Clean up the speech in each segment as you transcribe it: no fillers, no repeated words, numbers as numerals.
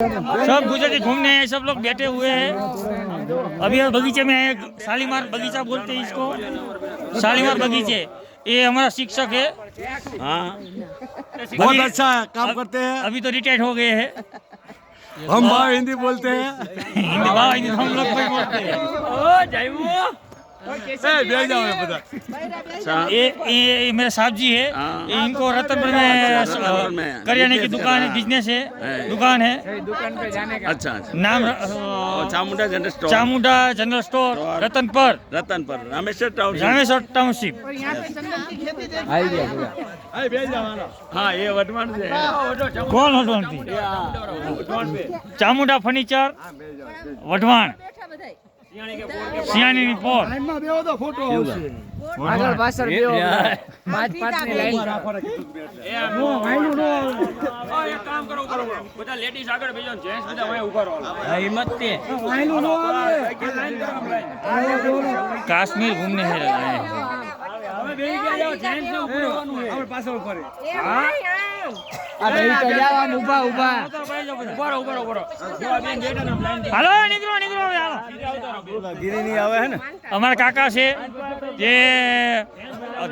सब गुजराती घूमने हैं, सब लोग बैठे हुए हैं। अभी बगीचे में है, शालीमार बगीचा बोलते हैं इसको, शालीमार बगीचे। ये हमारा शिक्षक है। हाँ, बहुत अच्छा काम करते हैं। अभी तो रिटायर्ड हो गए हैं। हम भाव हिंदी बोलते हैं। हिंदी भाव हिंदी हम लोग भी बोलते हैं। ये मेरे साहब जी है, इनको रतनपुर में करियाने की दुकान बिजनेस है, दुकान है। अच्छा नाम Chamunda general store, Chamunda general store, Ratanpur Rameshwar township. हाँ, ये वटवान से है। कौन वटवान थी? चामुंडा फर्नीचर वटवान सियानी पोर। काश्मीर घूमने है हेलो निकलो અમારા કાકા છે જે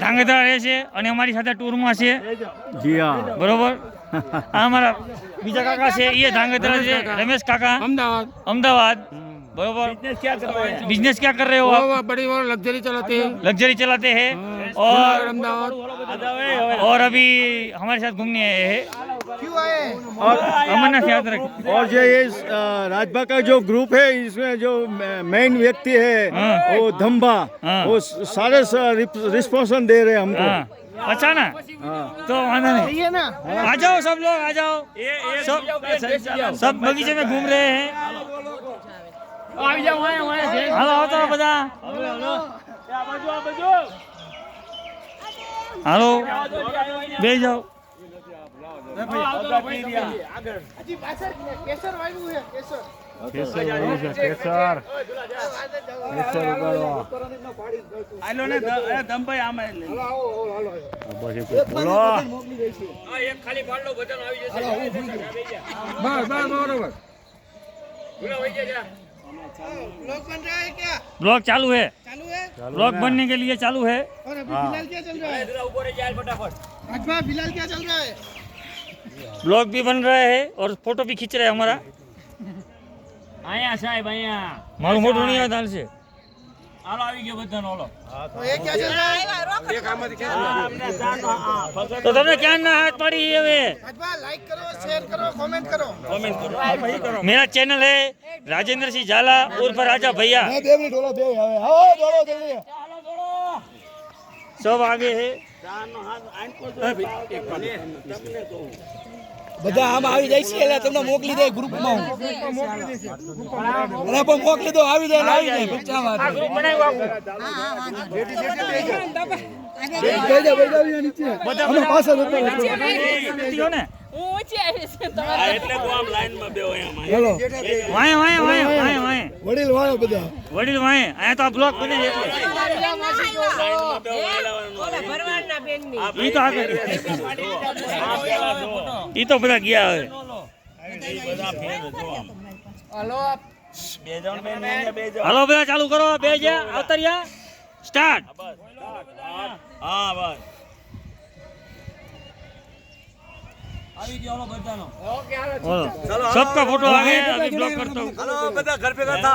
ધાંગધ્રા રહે છે અને અમારી સાથે ટૂરમાં છે। जी हाँ, બરોબર। આ અમારા બીજા કાકા છે, એ ધાંગધ્રા છે, રમેશ કાકા અમદાવાદ। बरोबर। बिजनेस क्या कर रहे हो आप? बड़ी लग्जरी चलाते हैं और अभी हमारे साथ घूमने आए हैं। और अमरनाथ यात्रा। और जो ये राजभा का जो ग्रुप है, इसमें जो मेन व्यक्ति है वो धम्बा, वो सारे रिस्पॉन्सन दे रहे हैं हमको। अच्छा ना, तो वादा नहीं, आ जाओ सब लोग, आ जाओ। सब बगीचे में घूम रहे हैं। હાલો આવતો બધા, હાલો બેસી જાઓ। ब्लॉग चालू है, ब्लॉग बनने के लिए चालू है। और अभी फिलहाल क्या चल रहा है? फिलहाल क्या चल रहा है? ब्लॉग भी बन रहा है और फोटो भी खींच रहे हैं हमारा। मारू मोटू नहीं आता से। तो ये क्या चल रहा है? तो तुमने क्या ना हाथ पड़ी है वे? लाइक करो, शेयर करो, कमेंट करो। मेरा चैनल है राजेंद्र सिंह झाला उर्फ राजा भैया। सब आगे है। બધા આમ આવી જાય છે એટલે તમને મોકલી દે ગ્રુપમાં અને પણ મોકલી દો, આવી જાય આવી જાય બચ્ચામાં આ ગ્રુપ બનાવ્યું આખું। નીચે ને એટલે તો આમ લાઈનમાં બેહો એમાં। વાય વડીલ વાળો બધા વડીલ વાય આયા તો આ બ્લોક બને છે એટલે ઈ તો આગળ ઈ તો બધા ગયા હવે। હાલો બધા ચાલુ કરો, બે જા અવતરિયા સ્ટાર્ટ। હા બસ सबका फोटो आ गया, अभी ब्लॉक करता हूँ। બધા घर पे था।